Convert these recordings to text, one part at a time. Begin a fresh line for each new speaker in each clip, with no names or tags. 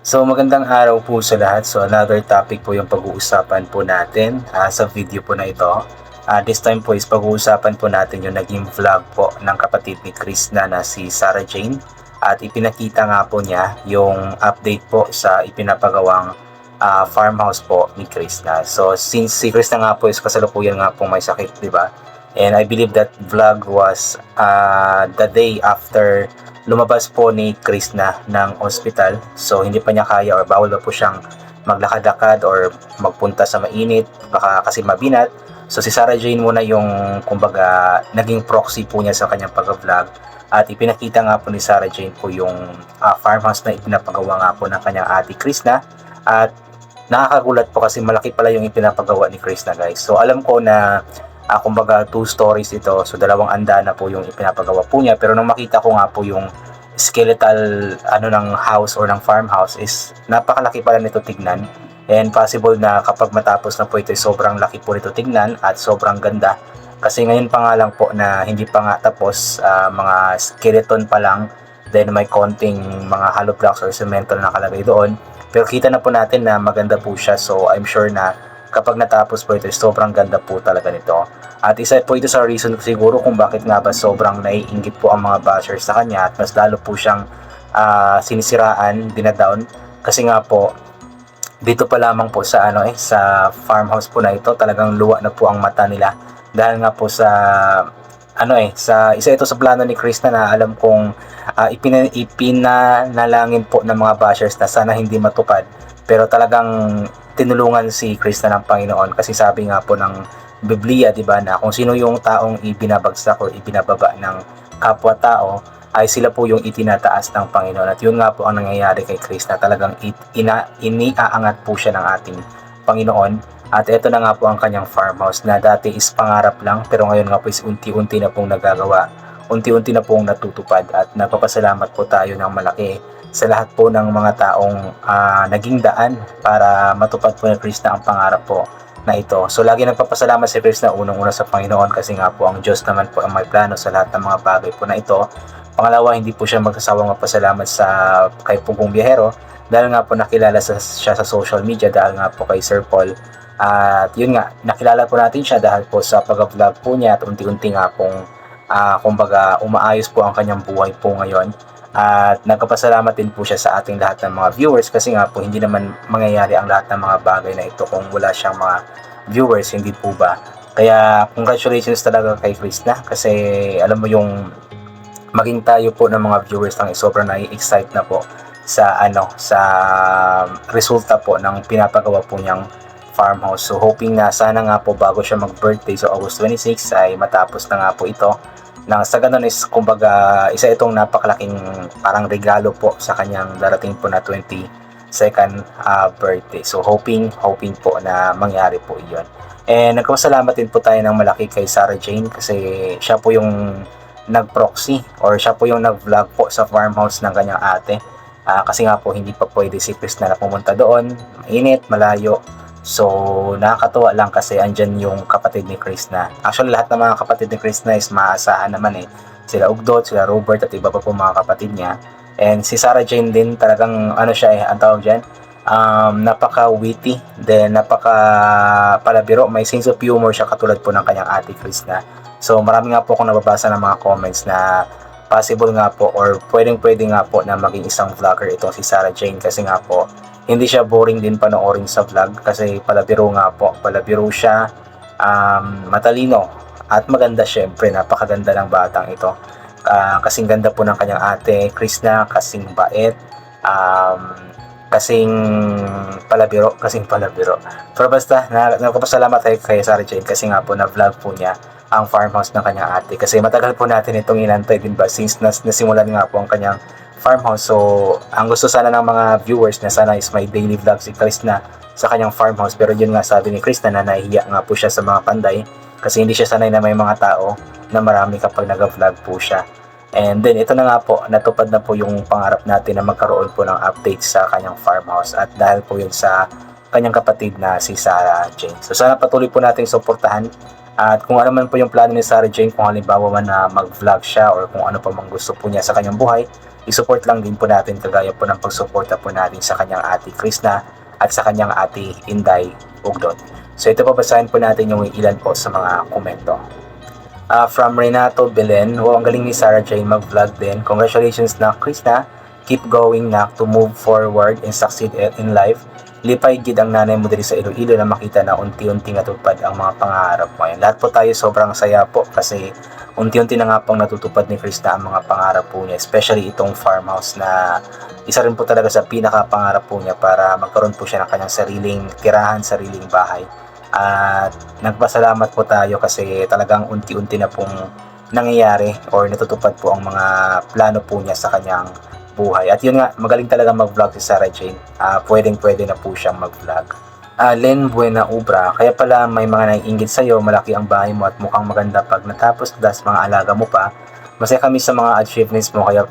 So magandang araw po sa lahat. So another topic po yung pag-uusapan po natin sa video po na ito. This time po is pag-uusapan po natin yung naging vlog po ng kapatid ni Krishna na si Sarah Jane. At ipinakita nga po niya yung update po sa ipinapagawang farmhouse po ni Krishna. So since si Krishna nga po is kasalukuyan nga po may sakit, di ba? And I believe that vlog was the day after lumabas po ni Krishna ng hospital. So hindi pa niya kaya or bawal pa po siyang maglakad-lakad or magpunta sa mainit baka kasi mabinat. So si Sarah Jane muna yung kumbaga naging proxy po niya sa kanyang pag-vlog at ipinakita nga po ni Sarah Jane po yung farmhouse na ipinapagawa nga po ng kanyang ate Krishna. At nakakagulat po kasi malaki pala yung ipinapagawa ni Krishna, guys. So alam ko na kumbaga 2 stories ito, so dalawang andana po yung ipinapagawa po niya, pero nung makita ko nga po yung skeletal ng house or ng farmhouse is napakalaki pala nito tignan, and possible na kapag matapos na po ito sobrang laki po nito tignan at sobrang ganda kasi ngayon pa nga lang po na hindi pa nga tapos, mga skeleton pa lang, then may konting mga hollow blocks or semento na nakalagay doon, pero kita na po natin na maganda po siya. So I'm sure na kapag natapos po ito, sobrang ganda po talaga nito. At isa po ito sa reason siguro kung bakit nga ba sobrang naiinggit po ang mga bashers sa kanya at mas lalo po siyang sinisiraan, dinadown. Kasi nga po, dito pa lamang po sa sa farmhouse po na ito, talagang luwa na po ang mata nila. Dahil nga po sa sa isa ito sa plano ni Krishna na alam kong ipinanalangin po ng mga bashers na sana hindi matupad. Pero talagang tinulungan si Krishna ng Panginoon kasi sabi nga po ng Biblia, di ba, na kung sino yung taong ibinabagsak o ibinababa ng kapwa-tao ay sila po yung itinataas ng Panginoon. At yun nga po ang nangyayari kay Krishna. Talagang iniaangat po siya ng ating Panginoon. At ito na nga po ang kanyang farmhouse na dati is pangarap lang, pero ngayon nga po is unti-unti na pong nagagawa. Unti-unti na pong natutupad at nagpapasalamat po tayo ng malaki sa lahat po ng mga taong naging daan para matupad po ni Krishna ang pangarap po na ito. So lagi nagpapasalamat si Krishna unang-una sa Panginoon kasi nga po ang Diyos naman po ang may plano sa lahat ng mga bagay po na ito. Pangalawa, hindi po siya magsasawang magpasalamat sa kay Pugong Biyahero dahil nga po nakilala siya sa social media dahil nga po kay Sir Paul. At yun nga, nakilala po natin siya dahil po sa pag-vlog po niya at unti-unti nga pong kumbaga umaayos po ang kanyang buhay po ngayon. At nagpapasalamat din po siya sa ating lahat ng mga viewers kasi nga po hindi naman mangyayari ang lahat ng mga bagay na ito kung wala siyang mga viewers, hindi po ba? Kaya congratulations talaga kay Krishna kasi alam mo yung maging tayo po ng mga viewers lang sobrang nai-excite na po sa sa resulta po ng pinapagawa po niyang farmhouse. So hoping na sana nga po bago siya mag-birthday sa August 26 ay matapos na nga po ito. Nang sa ganun is kumbaga isa itong napakalaking parang regalo po sa kanyang darating po na 22nd birthday. So hoping po na mangyari po iyon. And nagpasalamat din po tayo ng malaki kay Sarah Jane kasi siya po yung nag-proxy or siya po yung nag-vlog po sa farmhouse ng kanyang ate. Kasi nga po hindi pa pwede si Krishna na pumunta doon, mainit, malayo. So nakakatuwa lang kasi andyan yung kapatid ni Krishna. Actually lahat ng mga kapatid ni Krishna is maasahan naman sila Ugdot, sila Robert at iba pa po mga kapatid niya. And si Sarah Jane din talagang siya ang tawag dyan, napaka-witty, then napaka-palabiro, may sense of humor siya katulad po ng kanyang ate Krishna. So marami nga po akong nababasa ng mga comments na possible nga po or pwede nga po na maging isang vlogger itong si Sarah Jane kasi nga po hindi siya boring din panoorin sa vlog kasi palabiro nga po, palabiro siya, matalino at maganda syempre, napakaganda ng batang ito. Kasing ganda po ng kanyang ate Krishna, kasing bait, kasing palabiro. Pero basta, nagpapasalamat kay Sarah Jane kasi nga po na vlog po niya ang farmhouse ng kanyang ate. Kasi matagal po natin itong inantay din ba since nasimulan nga po ang kanyang farmhouse. So, ang gusto sana ng mga viewers na sana is may daily vlog si Krishna sa kanyang farmhouse. Pero yun nga sabi ni Krishna na nahihiya nga po siya sa mga panday kasi hindi siya sanay na may mga tao na marami kapag nag-vlog po siya. And then ito na nga po, natupad na po yung pangarap natin na magkaroon po ng update sa kanyang farmhouse at dahil po yun sa kanyang kapatid na si Sarah Jane. So sana patuloy po nating suportahan at kung ano man po yung plano ni Sarah Jane, kung halimbawa man na mag-vlog siya or kung ano pa mang gusto po niya sa kanyang buhay, i-support lang din po natin kagaya po ng pagsuporta po natin sa kanyang ate Krishna at sa kanyang ate Inday Ugdot. So ito po, basahin po natin yung ilan po sa mga komento. From Renato Belen, ang galing ni Sarah Jane mag-vlog din. Congratulations na Krishna, keep going na to move forward and succeed in life. Lipay gid ang nanay mo diri sa Iloilo na makita na unti-unti natutupad ang mga pangarap mo. Yan. Lahat po tayo sobrang saya po kasi unti-unti na nga pong natutupad ni Krishna ang mga pangarap po niya, especially itong farmhouse na isa rin po talaga sa pinaka-pangarap po niya para magkaroon po siya ng kanyang sariling tirahan, sariling bahay. At nagpasalamat po tayo kasi talagang unti-unti na pong nangyayari or natutupad po ang mga plano po niya sa kanyang buhay. At yun nga, magaling talaga mag-vlog si Sarah Jane. Pwedeng-pwede na po siyang mag-vlog. Len Buena Ubra, kaya pala may mga naiinggit sa'yo, malaki ang bahay mo at mukhang maganda pag natapos das mga alaga mo pa. Masaya kami sa mga achievements mo, kaya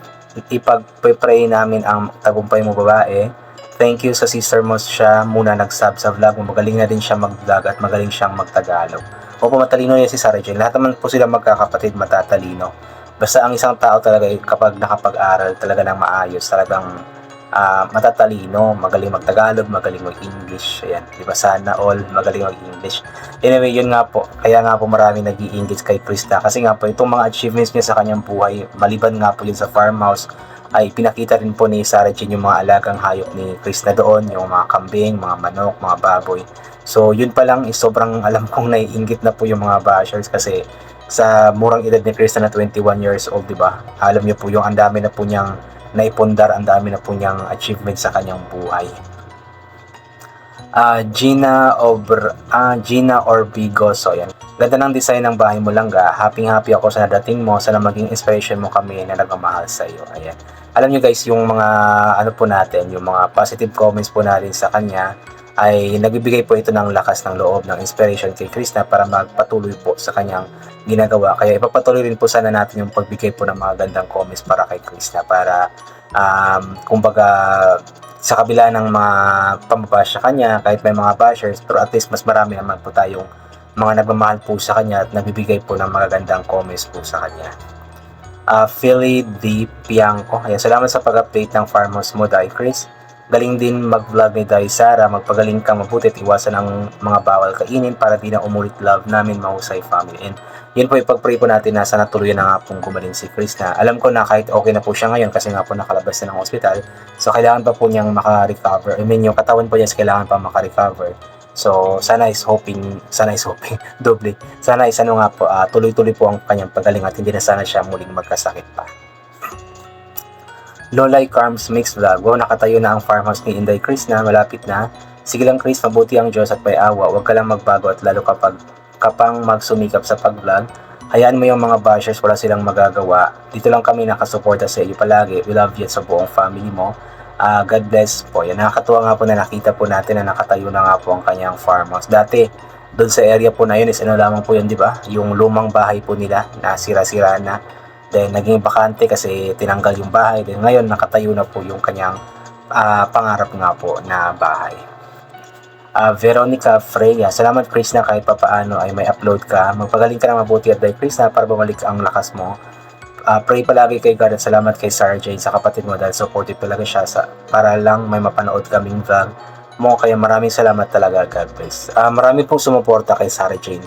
ipag-pray namin ang tagumpay mo babae. Thank you sa sister mo siya muna nag-sub sa vlog mo. Magaling na din siya mag-vlog at magaling siyang mag-Tagalog. Opo, matalino yan si Sarah Jane. Lahat naman po sila magkakapatid matatalino. Basta ang isang tao talaga kapag nakapag-aral talaga ng maayos, talagang matatalino, magaling mag-Tagalog, magaling mag-English. Ayan, diba sana all magaling mag-English. Anyway, yun nga po. Kaya nga po marami nag-i-English kay Krista. Kasi nga po, itong mga achievements niya sa kanyang buhay, maliban nga po yun sa farmhouse, ay pinakita rin po ni Sarah Jane yung mga alagang hayop ni Krista doon, yung mga kambing, mga manok, mga baboy. So yun pa lang, sobrang alam kong naiinggit na po yung mga bashers kasi sa murang edad ni Krista na 21 years old, di ba? Alam niyo po yung ang dami na po niyang naipundar, ang dami na po niyang achievement sa kanyang buhay. Gina Orbigo, so yan. Ganda ng design ng bahay mo, Langga. Happy ako sa nadating mo. Sana maging inspiration mo kami na nagmamahal sa iyo. Ayan. Alam niyo guys, yung mga ano po natin, yung mga positive comments po natin sa kanya ay nagbibigay po ito ng lakas ng loob, ng inspiration kay Krishna para magpatuloy po sa kanyang ginagawa. Kaya ipapatuloy rin po sana natin yung pagbigay po ng mga gandang comments para kay Krishna para kumbaga sa kabila ng mga pambabash sa kanya, kahit may mga bashers, pero at least mas marami naman po tayong mga nagmamahal po sa kanya at nagbibigay po ng magagandang comments po sa kanya. Philly D. Piangco, ayan, salamat sa pag-update ng farmhouse mo, Dai Chris. Galing din mag-vlog ni Dai Sara, magpagaling kang mabuti at iwasan ang mga bawal kainin para di na umulit. Love namin, mahusay family. And yun po, ipag-pray po natin na sana tuluyan na nga pong gumaling si Chris na alam ko na kahit okay na po siya ngayon kasi nga po nakalabas na ng hospital, so kailangan pa po niyang maka-recover. I mean, yung katawan po niya kailangan pa maka-recover. So sana is hoping doble. Sana is ano nga po, tuloy-tuloy po ang kanyang pagaling at hindi na sana siya muling magkasakit pa. Lolay Carms Mix Vlog, wow, nakatayo na ang farmhouse ni Inday Chris na malapit na. Sige lang Chris, mabuti ang Diyos at may awa. Huwag ka lang magbago at lalo kapang magsumikap sa pag-vlog. Hayaan mo yung mga bashers, wala silang magagawa. Dito lang kami nakasuporta sa iyo palagi. We love you at sa buong family mo. God bless po. Yan, nakakatuwa nga po na nakita po natin na nakatayo na nga po ang kanyang farmhouse. Dati, doon sa area po na yun is ano lamang po yun, di ba? Yung lumang bahay po nila na sira-sira na. Then naging bakante kasi tinanggal yung bahay. Then ngayon nakatayo na po yung kanyang pangarap nga po na bahay. Veronica Freya, salamat Chris na kahit papaano ay may upload ka. Magpagaling ka na mabuti at dahil Chris na para bumalik ang lakas mo. Pray palagi kay God at salamat kay Sarah Jane sa kapatid mo dahil supportive talaga siya para lang may mapanood kaming vlog mo. Kaya maraming salamat talaga, God bless. Marami pong sumuporta kay Sarah Jane.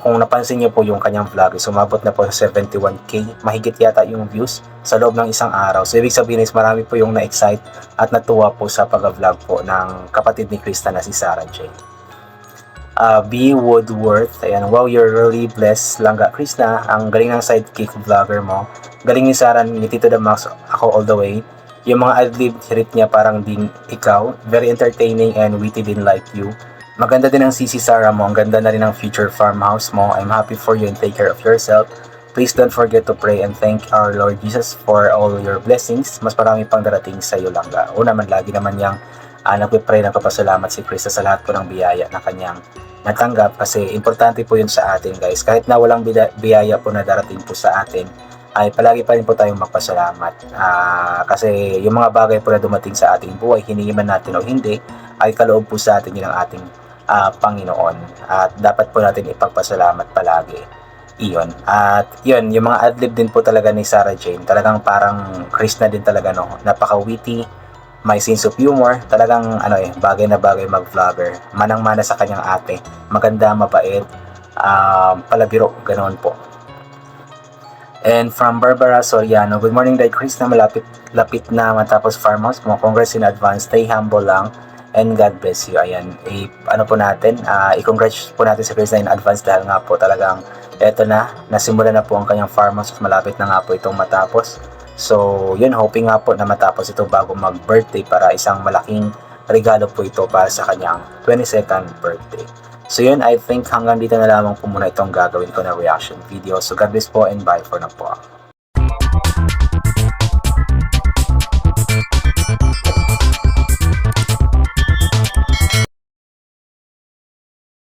Kung napansin niyo po yung kanyang vlog, sumabot na po sa 71k, mahigit yata yung views sa loob ng isang araw. So ibig sabihin is marami po yung na-excite at natuwa po sa pag-vlog po ng kapatid ni Krista na si Sarah Jane. B. Woodworth, ayan, wow, you're really blessed, Langga Krista, ang galing ng sidekick vlogger mo. Galing ni Sarah, ni Tito the Max, ako all the way. Yung mga ad-lib hit niya parang din ikaw, very entertaining and witty din like you. Maganda din ang CC Sarah mo, ang ganda na rin ang future farmhouse mo. I'm happy for you and take care of yourself. Please don't forget to pray and thank our Lord Jesus for all your blessings. Mas marami pang darating sa iyo, Langga. O naman, lagi naman niyang nagpipray ng kapasalamat si Krista sa lahat po ng biyaya na kanyang natanggap kasi importante po yun sa atin guys. Kahit na walang biyaya po na darating po sa atin, ay palagi pa rin po tayong magpasalamat. Kasi yung mga bagay po na dumating sa ating buhay, hiningi man natin o hindi, ay kaloob po sa atin yun ang ating Panginoon. At dapat po natin ipagpasalamat palagi. Iyon. At yun, yung mga adlib din po talaga ni Sarah Jane, talagang parang Krishna din talaga, no? Napaka-witty, may sense of humor, talagang bagay na bagay mag-vlogger. Manang-mana sa kanyang ate. Maganda, mabait, palabiro, ganoon po. And from Barbara Soriano, good morning Dad Chris, na lapit na matapos farmhouse. Congrats in advance, stay humble lang, and God bless you. Ayan, po natin, i-congrats po natin si Chris na in advance dahil nga po talagang eto na, nasimula na po ang kanyang farmhouse, malapit na nga po itong matapos. So, yun, hoping nga po na matapos ito bago mag-birthday para isang malaking regalo po ito para sa kanyang 22nd birthday. So yun, I think hanggang dito na lamang po muna itong gagawin ko na reaction video. So God bless po and bye for now po.